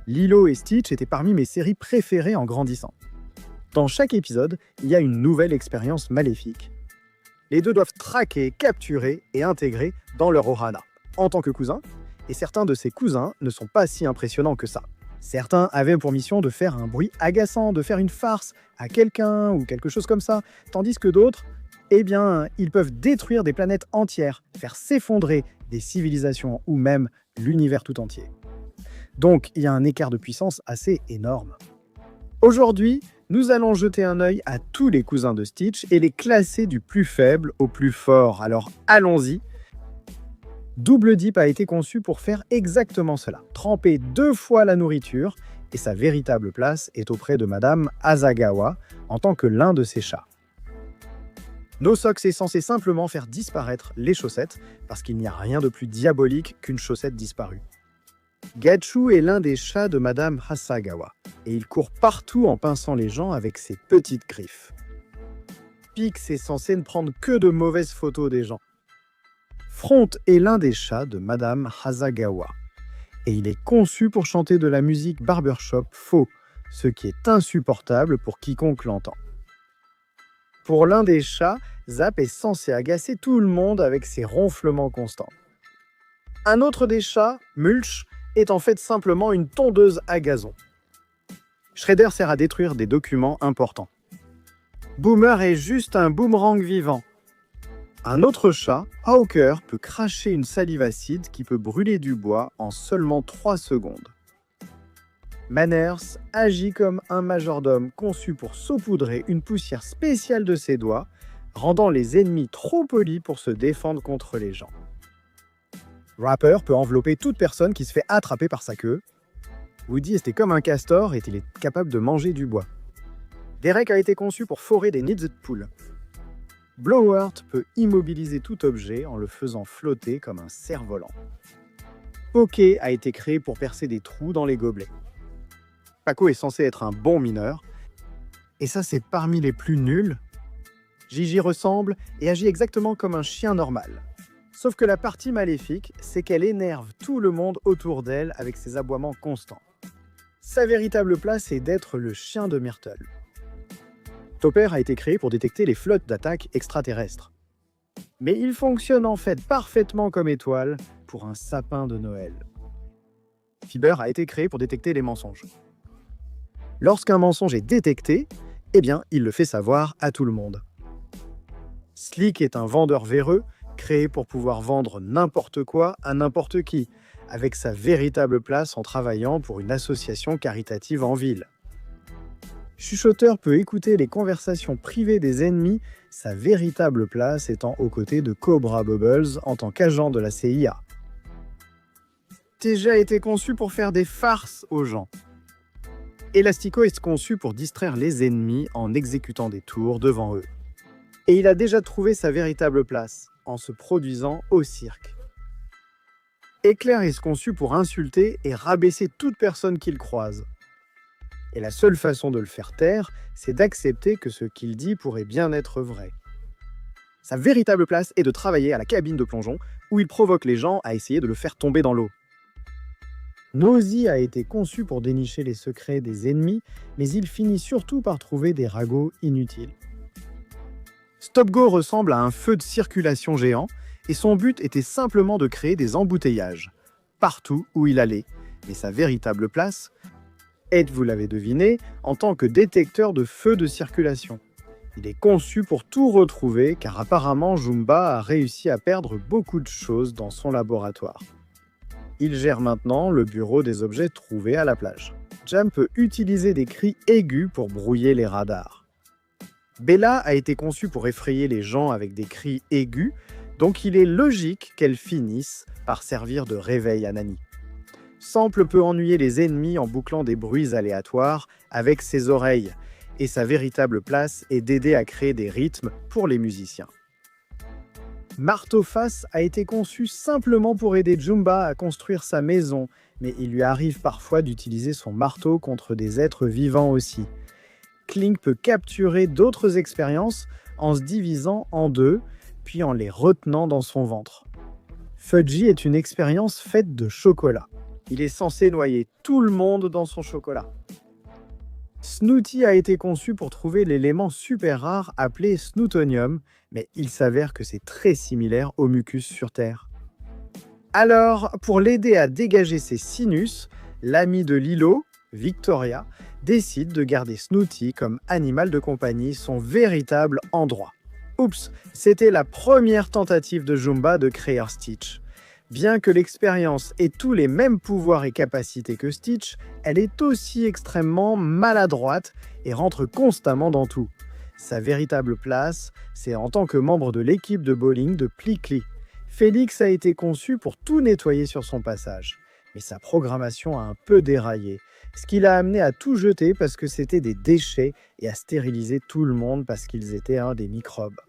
Lilo et Stitch étaient parmi mes séries préférées en grandissant. Dans chaque épisode, il y a une nouvelle expérience maléfique. Les deux doivent traquer, capturer et intégrer dans leur ohana, en tant que cousins, et certains de ces cousins ne sont pas si impressionnants que ça. Certains avaient pour mission de faire un bruit agaçant, de faire une farce à quelqu'un ou quelque chose comme ça, tandis que d'autres, ils peuvent détruire des planètes entières, faire s'effondrer des civilisations ou même l'univers tout entier. Donc, il y a un écart de puissance assez énorme. Aujourd'hui, nous allons jeter un œil à tous les cousins de Stitch et les classer du plus faible au plus fort. Alors, allons-y. Double Dip a été conçu pour faire exactement cela, tremper 2 fois la nourriture, et sa véritable place est auprès de Madame Asagawa en tant que l'un de ses chats. No Socks est censé simplement faire disparaître les chaussettes, parce qu'il n'y a rien de plus diabolique qu'une chaussette disparue. Gachu est l'un des chats de Madame Asagawa, et il court partout en pinçant les gens avec ses petites griffes. Pix est censé ne prendre que de mauvaises photos des gens. Front est l'un des chats de Madame Asagawa, et il est conçu pour chanter de la musique barbershop faux, ce qui est insupportable pour quiconque l'entend. Pour l'un des chats, Zap est censé agacer tout le monde avec ses ronflements constants. Un autre des chats, Mulch, est en fait simplement une tondeuse à gazon. Shredder sert à détruire des documents importants. Boomer est juste un boomerang vivant. Un autre chat, Hawker, peut cracher une salive acide qui peut brûler du bois en seulement 3 secondes. Manners agit comme un majordome conçu pour saupoudrer une poussière spéciale de ses doigts, rendant les ennemis trop polis pour se défendre contre les gens. Rapper peut envelopper toute personne qui se fait attraper par sa queue. Woody était comme un castor et il est capable de manger du bois. Derek a été conçu pour forer des nids de poules. Blowhart peut immobiliser tout objet en le faisant flotter comme un cerf-volant. Poké a été créé pour percer des trous dans les gobelets. Paco est censé être un bon mineur, et ça c'est parmi les plus nuls. Gigi ressemble et agit exactement comme un chien normal. Sauf que la partie maléfique, c'est qu'elle énerve tout le monde autour d'elle avec ses aboiements constants. Sa véritable place est d'être le chien de Myrtle. Topper a été créé pour détecter les flottes d'attaques extraterrestres. Mais il fonctionne en fait parfaitement comme étoile pour un sapin de Noël. Fiber a été créé pour détecter les mensonges. Lorsqu'un mensonge est détecté, il le fait savoir à tout le monde. Slick est un vendeur véreux, créé pour pouvoir vendre n'importe quoi à n'importe qui, avec sa véritable place en travaillant pour une association caritative en ville. Chuchoteur peut écouter les conversations privées des ennemis, sa véritable place étant aux côtés de Cobra Bubbles en tant qu'agent de la CIA. TJ a été conçu pour faire des farces aux gens. Elastico est conçu pour distraire les ennemis en exécutant des tours devant eux. Et il a déjà trouvé sa véritable place, en se produisant au cirque. Éclair est conçu pour insulter et rabaisser toute personne qu'il croise. Et la seule façon de le faire taire, c'est d'accepter que ce qu'il dit pourrait bien être vrai. Sa véritable place est de travailler à la cabine de plongeon, où il provoque les gens à essayer de le faire tomber dans l'eau. Nosy a été conçu pour dénicher les secrets des ennemis, mais il finit surtout par trouver des ragots inutiles. Stop-Go ressemble à un feu de circulation géant, et son but était simplement de créer des embouteillages, partout où il allait, mais sa véritable place est, vous l'avez deviné, en tant que détecteur de feux de circulation. Il est conçu pour tout retrouver, car apparemment Jumba a réussi à perdre beaucoup de choses dans son laboratoire. Il gère maintenant le bureau des objets trouvés à la plage. Jam peut utiliser des cris aigus pour brouiller les radars. Bella a été conçue pour effrayer les gens avec des cris aigus, donc il est logique qu'elle finisse par servir de réveil à Nani. Sample peut ennuyer les ennemis en bouclant des bruits aléatoires avec ses oreilles, et sa véritable place est d'aider à créer des rythmes pour les musiciens. Marteau-Face a été conçu simplement pour aider Jumba à construire sa maison, mais il lui arrive parfois d'utiliser son marteau contre des êtres vivants aussi. Clink peut capturer d'autres expériences en se divisant en deux, puis en les retenant dans son ventre. Fudgy est une expérience faite de chocolat. Il est censé noyer tout le monde dans son chocolat. Snooty a été conçu pour trouver l'élément super rare appelé snootonium, mais il s'avère que c'est très similaire au mucus sur Terre. Alors, pour l'aider à dégager ses sinus, l'ami de Lilo, Victoria, décide de garder Snooty comme animal de compagnie, son véritable endroit. Oups, c'était la première tentative de Jumba de créer Stitch. Bien que l'expérience ait tous les mêmes pouvoirs et capacités que Stitch, elle est aussi extrêmement maladroite et rentre constamment dans tout. Sa véritable place, c'est en tant que membre de l'équipe de bowling de Plickly. Félix a été conçu pour tout nettoyer sur son passage, mais sa programmation a un peu déraillé, ce qui l'a amené à tout jeter parce que c'était des déchets et à stériliser tout le monde parce qu'ils étaient des microbes.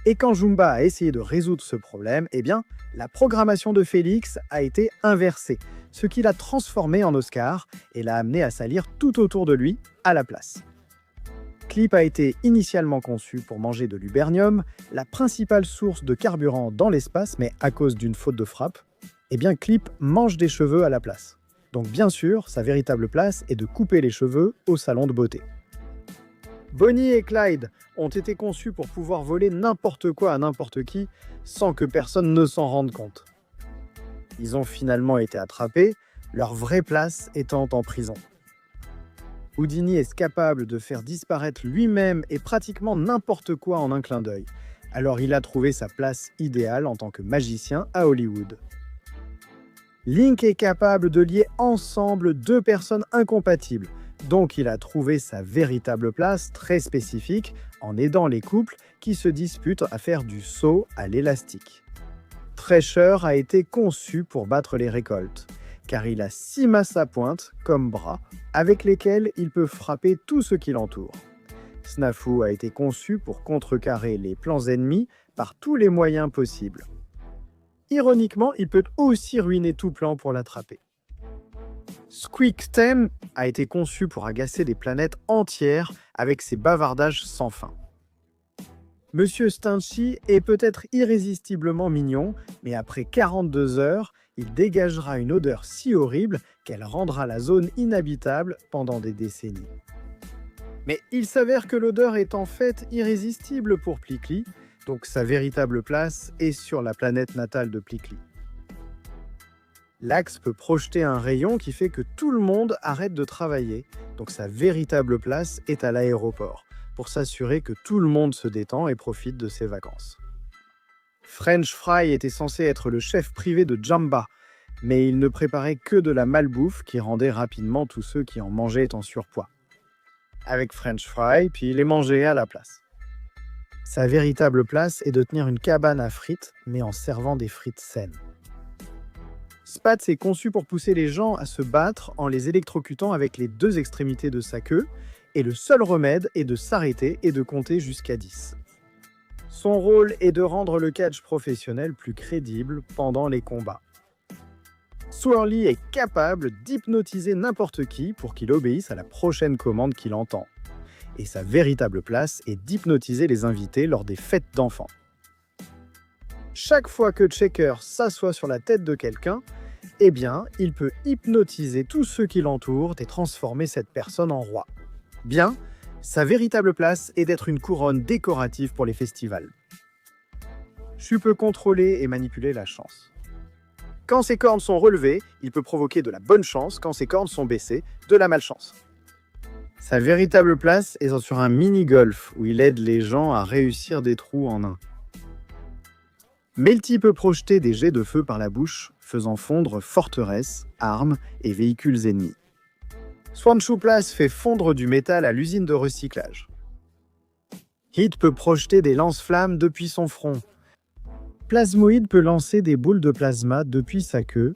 Et quand Jumba a essayé de résoudre ce problème, eh bien, la programmation de Félix a été inversée, ce qui l'a transformé en Oscar et l'a amené à salir tout autour de lui à la place. Clip a été initialement conçu pour manger de l'ubernium, la principale source de carburant dans l'espace, mais à cause d'une faute de frappe, eh bien Clip mange des cheveux à la place. Donc bien sûr, sa véritable place est de couper les cheveux au salon de beauté. Bonnie et Clyde ont été conçus pour pouvoir voler n'importe quoi à n'importe qui sans que personne ne s'en rende compte. Ils ont finalement été attrapés, leur vraie place étant en prison. Houdini est capable de faire disparaître lui-même et pratiquement n'importe quoi en un clin d'œil. Alors il a trouvé sa place idéale en tant que magicien à Hollywood. Link est capable de lier ensemble deux personnes incompatibles. Donc il a trouvé sa véritable place très spécifique en aidant les couples qui se disputent à faire du saut à l'élastique. Thresher a été conçu pour battre les récoltes, car il a 6 masses à pointe, comme bras, avec lesquels il peut frapper tout ce qui l'entoure. Snafu a été conçu pour contrecarrer les plans ennemis par tous les moyens possibles. Ironiquement, il peut aussi ruiner tout plan pour l'attraper. Squeak-Tem a été conçu pour agacer des planètes entières avec ses bavardages sans fin. Monsieur Stinchy est peut-être irrésistiblement mignon, mais après 42 heures, il dégagera une odeur si horrible qu'elle rendra la zone inhabitable pendant des décennies. Mais il s'avère que l'odeur est en fait irrésistible pour Plickly, donc sa véritable place est sur la planète natale de Plickly. L'axe peut projeter un rayon qui fait que tout le monde arrête de travailler, donc sa véritable place est à l'aéroport, pour s'assurer que tout le monde se détend et profite de ses vacances. French Fry était censé être le chef privé de Jamba, mais il ne préparait que de la malbouffe qui rendait rapidement tous ceux qui en mangeaient en surpoids. Avec French Fry, puis il les mangeait à la place. Sa véritable place est de tenir une cabane à frites, mais en servant des frites saines. Spatz est conçu pour pousser les gens à se battre en les électrocutant avec les deux extrémités de sa queue, et le seul remède est de s'arrêter et de compter jusqu'à 10. Son rôle est de rendre le catch professionnel plus crédible pendant les combats. Swirly est capable d'hypnotiser n'importe qui pour qu'il obéisse à la prochaine commande qu'il entend. Et sa véritable place est d'hypnotiser les invités lors des fêtes d'enfants. Chaque fois que Checker s'assoit sur la tête de quelqu'un, eh bien, il peut hypnotiser tous ceux qui l'entourent et transformer cette personne en roi. Bien, sa véritable place est d'être une couronne décorative pour les festivals. Chu peut contrôler et manipuler la chance. Quand ses cornes sont relevées, il peut provoquer de la bonne chance. Quand ses cornes sont baissées, de la malchance. Sa véritable place est sur un mini-golf où il aide les gens à réussir des trous en un. Melty peut projeter des jets de feu par la bouche, faisant fondre forteresses, armes et véhicules ennemis. Swanshooplas fait fondre du métal à l'usine de recyclage. Hit peut projeter des lance-flammes depuis son front. Plasmoid peut lancer des boules de plasma depuis sa queue.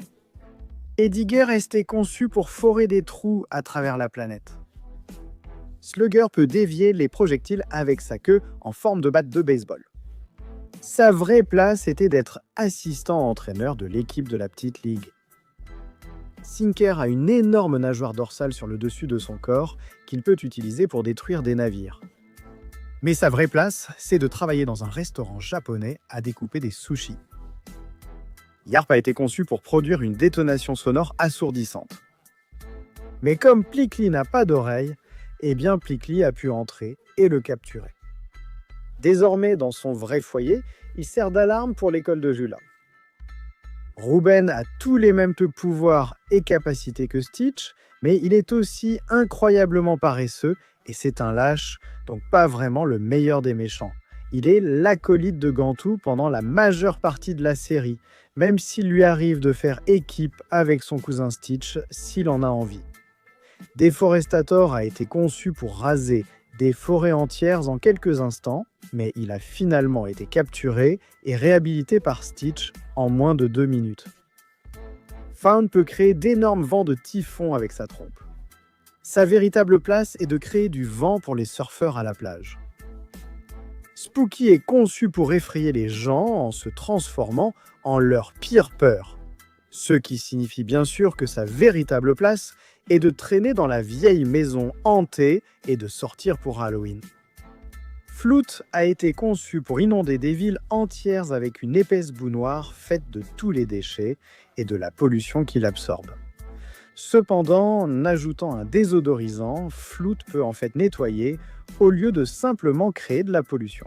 Et Digger restait conçu pour forer des trous à travers la planète. Slugger peut dévier les projectiles avec sa queue en forme de batte de baseball. Sa vraie place était d'être assistant entraîneur de l'équipe de la petite ligue. Sinker a une énorme nageoire dorsale sur le dessus de son corps qu'il peut utiliser pour détruire des navires. Mais sa vraie place, c'est de travailler dans un restaurant japonais à découper des sushis. Yarp a été conçu pour produire une détonation sonore assourdissante. Mais comme Plickly n'a pas d'oreille, eh bien Plickly a pu entrer et le capturer. Désormais, dans son vrai foyer, il sert d'alarme pour l'école de Jula. Ruben a tous les mêmes pouvoirs et capacités que Stitch, mais il est aussi incroyablement paresseux et c'est un lâche, donc pas vraiment le meilleur des méchants. Il est l'acolyte de Gantu pendant la majeure partie de la série, même s'il lui arrive de faire équipe avec son cousin Stitch s'il en a envie. Deforestator a été conçu pour raser des forêts entières en quelques instants, mais il a finalement été capturé et réhabilité par Stitch en moins de 2 minutes. Found peut créer d'énormes vents de typhon avec sa trompe. Sa véritable place est de créer du vent pour les surfeurs à la plage. Spooky est conçu pour effrayer les gens en se transformant en leur pire peur. Ce qui signifie bien sûr que sa véritable place est de traîner dans la vieille maison hantée et de sortir pour Halloween. Floot a été conçu pour inonder des villes entières avec une épaisse boue noire faite de tous les déchets et de la pollution qu'il absorbe. Cependant, en ajoutant un désodorisant, Floot peut en fait nettoyer au lieu de simplement créer de la pollution.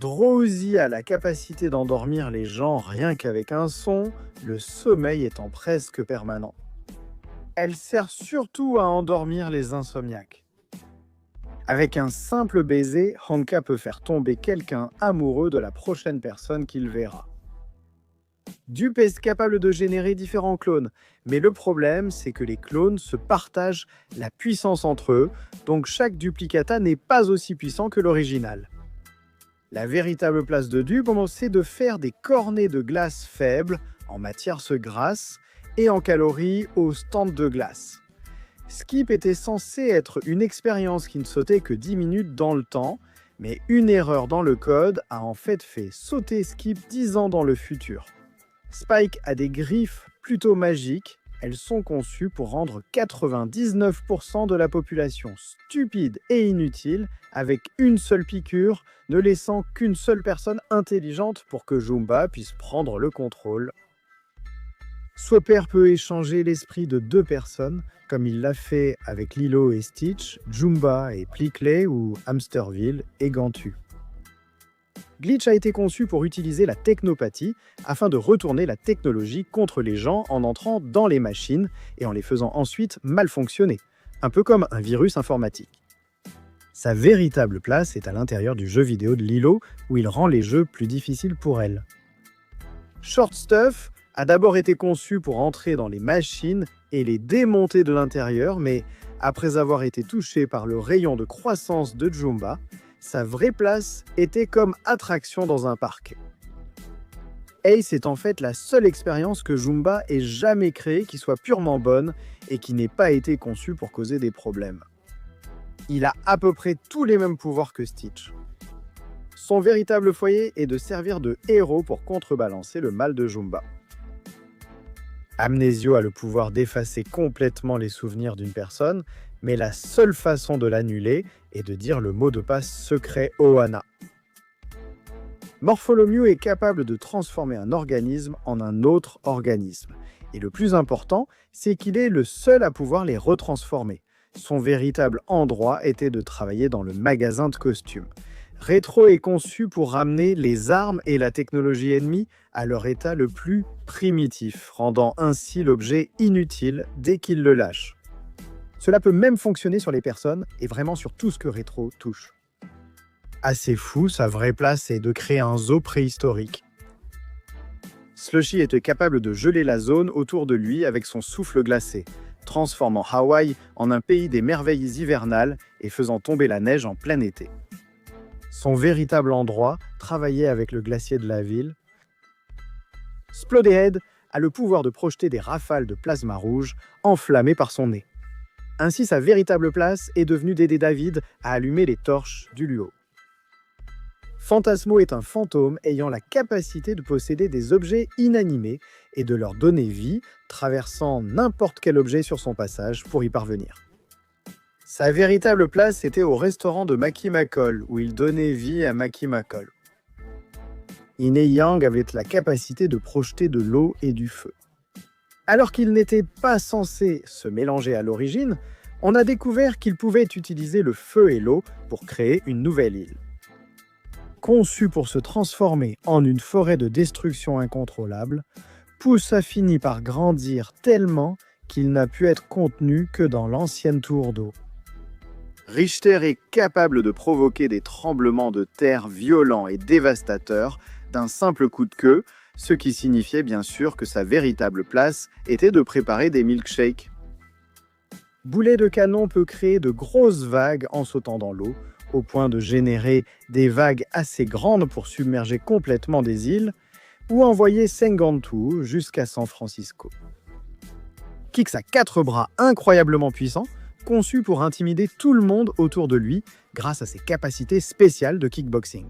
Drowsy a la capacité d'endormir les gens rien qu'avec un son, le sommeil étant presque permanent. Elle sert surtout à endormir les insomniaques. Avec un simple baiser, Honka peut faire tomber quelqu'un amoureux de la prochaine personne qu'il verra. Dupe est capable de générer différents clones, mais le problème c'est que les clones se partagent la puissance entre eux, donc chaque duplicata n'est pas aussi puissant que l'original. La véritable place de Dupe, c'est de faire des cornets de glace faibles, en matière grasse, et en calories au stand de glace. Skip était censé être une expérience qui ne sautait que 10 minutes dans le temps, mais une erreur dans le code a en fait sauter Skip 10 ans dans le futur. Spike a des griffes plutôt magiques, elles sont conçues pour rendre 99% de la population stupide et inutile avec une seule piqûre, ne laissant qu'une seule personne intelligente pour que Jumba puisse prendre le contrôle. Swapper peut échanger l'esprit de 2 personnes, comme il l'a fait avec Lilo et Stitch, Jumba et Plickly ou Hamsterville et Gantu. Glitch a été conçu pour utiliser la technopathie afin de retourner la technologie contre les gens en entrant dans les machines et en les faisant ensuite mal fonctionner, un peu comme un virus informatique. Sa véritable place est à l'intérieur du jeu vidéo de Lilo où il rend les jeux plus difficiles pour elle. Short Stuff a d'abord été conçu pour entrer dans les machines et les démonter de l'intérieur, mais après avoir été touché par le rayon de croissance de Jumba, sa vraie place était comme attraction dans un parc. Ace est en fait la seule expérience que Jumba ait jamais créée qui soit purement bonne et qui n'ait pas été conçue pour causer des problèmes. Il a à peu près tous les mêmes pouvoirs que Stitch. Son véritable foyer est de servir de héros pour contrebalancer le mal de Jumba. Amnesio a le pouvoir d'effacer complètement les souvenirs d'une personne, mais la seule façon de l'annuler est de dire le mot de passe secret Ohana. Morpholomew est capable de transformer un organisme en un autre organisme. Et le plus important, c'est qu'il est le seul à pouvoir les retransformer. Son véritable endroit était de travailler dans le magasin de costumes. Retro est conçu pour ramener les armes et la technologie ennemie à leur état le plus primitif, rendant ainsi l'objet inutile dès qu'il le lâche. Cela peut même fonctionner sur les personnes et vraiment sur tout ce que Retro touche. Assez fou, sa vraie place est de créer un zoo préhistorique. Slushy était capable de geler la zone autour de lui avec son souffle glacé, transformant Hawaï en un pays des merveilles hivernales et faisant tomber la neige en plein été. Son véritable endroit travaillait avec le glacier de la ville. Splodehead a le pouvoir de projeter des rafales de plasma rouge enflammées par son nez. Ainsi, sa véritable place est devenue d'aider David à allumer les torches du Luo. Phantasmo est un fantôme ayant la capacité de posséder des objets inanimés et de leur donner vie, traversant n'importe quel objet sur son passage pour y parvenir. Sa véritable place était au restaurant de Mackie McCall, où il donnait vie à Mackie McCall. Yin et Yang avaient la capacité de projeter de l'eau et du feu. Alors qu'ils n'étaient pas censés se mélanger à l'origine, on a découvert qu'ils pouvaient utiliser le feu et l'eau pour créer une nouvelle île. Conçue pour se transformer en une forêt de destruction incontrôlable, Pouce a fini par grandir tellement qu'il n'a pu être contenu que dans l'ancienne tour d'eau. Richter est capable de provoquer des tremblements de terre violents et dévastateurs d'un simple coup de queue, ce qui signifiait bien sûr que sa véritable place était de préparer des milkshakes. Boulet de canon peut créer de grosses vagues en sautant dans l'eau, au point de générer des vagues assez grandes pour submerger complètement des îles, ou envoyer Sengantu jusqu'à San Francisco. Kix a 4 bras incroyablement puissants, conçus pour intimider tout le monde autour de lui grâce à ses capacités spéciales de kickboxing.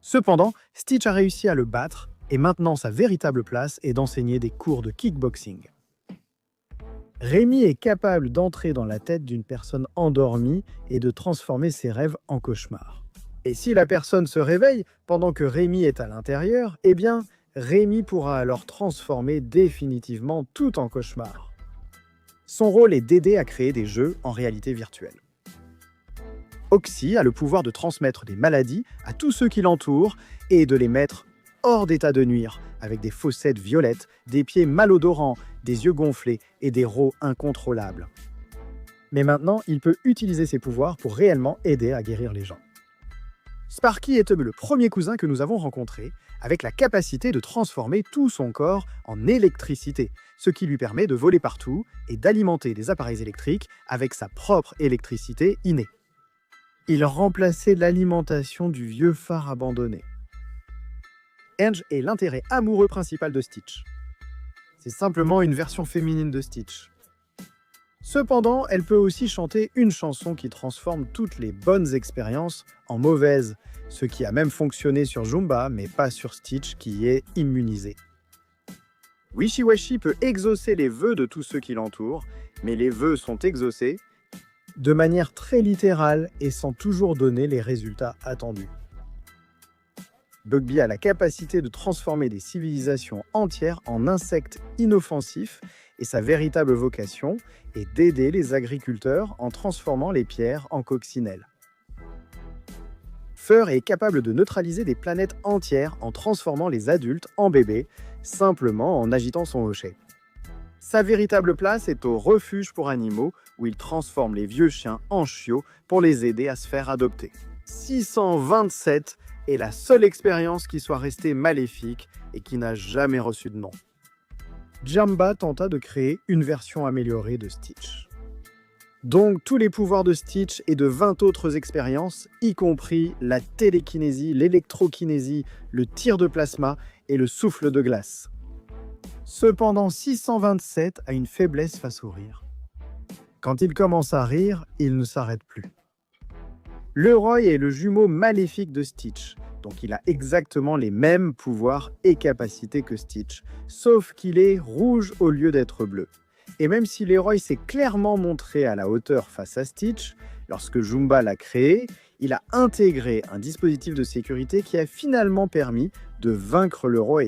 Cependant, Stitch a réussi à le battre, et maintenant sa véritable place est d'enseigner des cours de kickboxing. Rémi est capable d'entrer dans la tête d'une personne endormie et de transformer ses rêves en cauchemars. Et si la personne se réveille pendant que Rémi est à l'intérieur, eh bien, Rémi pourra alors transformer définitivement tout en cauchemar. Son rôle est d'aider à créer des jeux en réalité virtuelle. Oxy a le pouvoir de transmettre des maladies à tous ceux qui l'entourent et de les mettre hors d'état de nuire, avec des fossettes violettes, des pieds malodorants, des yeux gonflés et des rots incontrôlables. Mais maintenant, il peut utiliser ses pouvoirs pour réellement aider à guérir les gens. Sparky est le premier cousin que nous avons rencontré, avec la capacité de transformer tout son corps en électricité, ce qui lui permet de voler partout et d'alimenter des appareils électriques avec sa propre électricité innée. Il remplaçait l'alimentation du vieux phare abandonné. Ange est l'intérêt amoureux principal de Stitch. C'est simplement une version féminine de Stitch. Cependant, elle peut aussi chanter une chanson qui transforme toutes les bonnes expériences en mauvaises, ce qui a même fonctionné sur Jumba, mais pas sur Stitch qui est immunisé. Wishy-Washy peut exaucer les vœux de tous ceux qui l'entourent, mais les vœux sont exaucés de manière très littérale et sans toujours donner les résultats attendus. Bugbee a la capacité de transformer des civilisations entières en insectes inoffensifs et sa véritable vocation est d'aider les agriculteurs en transformant les pierres en coccinelles. Fur est capable de neutraliser des planètes entières en transformant les adultes en bébés, simplement en agitant son hochet. Sa véritable place est au refuge pour animaux où il transforme les vieux chiens en chiots pour les aider à se faire adopter. 627 est la seule expérience qui soit restée maléfique et qui n'a jamais reçu de nom. Jamba tenta de créer une version améliorée de Stitch. Donc tous les pouvoirs de Stitch et de 20 autres expériences, y compris la télékinésie, l'électrokinésie, le tir de plasma et le souffle de glace. Cependant, 627 a une faiblesse face au rire. Quand il commence à rire, il ne s'arrête plus. Leroy est le jumeau maléfique de Stitch, donc il a exactement les mêmes pouvoirs et capacités que Stitch, sauf qu'il est rouge au lieu d'être bleu. Et même si Leroy s'est clairement montré à la hauteur face à Stitch, lorsque Jumba l'a créé, il a intégré un dispositif de sécurité qui a finalement permis de vaincre Leroy.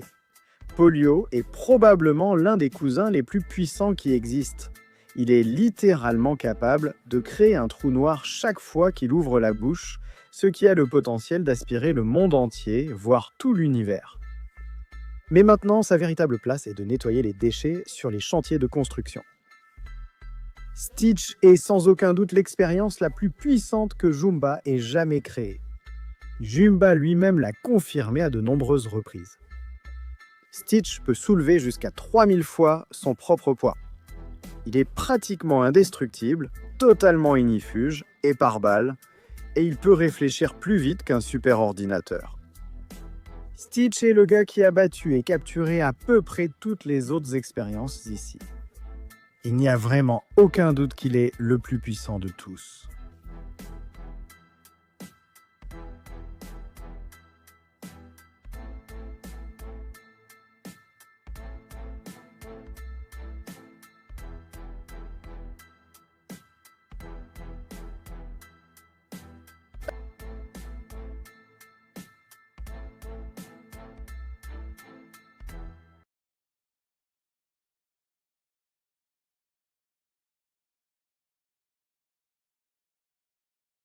Polio est probablement l'un des cousins les plus puissants qui existent. Il est littéralement capable de créer un trou noir chaque fois qu'il ouvre la bouche, ce qui a le potentiel d'aspirer le monde entier, voire tout l'univers. Mais maintenant, sa véritable place est de nettoyer les déchets sur les chantiers de construction. Stitch est sans aucun doute l'expérience la plus puissante que Jumba ait jamais créée. Jumba lui-même l'a confirmé à de nombreuses reprises. Stitch peut soulever jusqu'à 3000 fois son propre poids. Il est pratiquement indestructible, totalement ignifuge et par balle, et il peut réfléchir plus vite qu'un super ordinateur. Stitch est le gars qui a battu et capturé à peu près toutes les autres expériences ici. Il n'y a vraiment aucun doute qu'il est le plus puissant de tous.